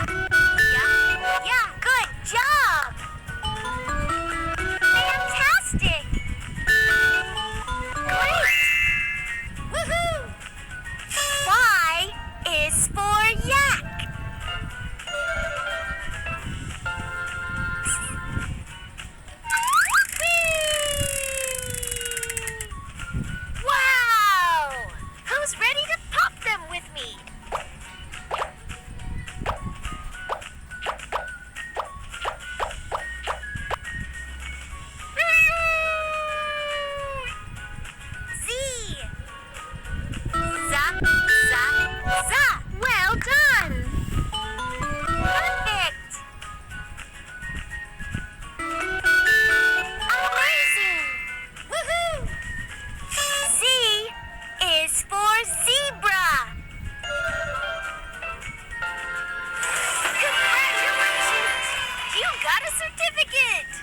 Yeah, good job! Fantastic! Great! Woohoo! Y is for yak. Wow! Who's ready to pop them with me? Z. Za, za, za. Well done. Perfect. Amazing. Woohoo! Z is for zebra. Congratulations! You got a certificate.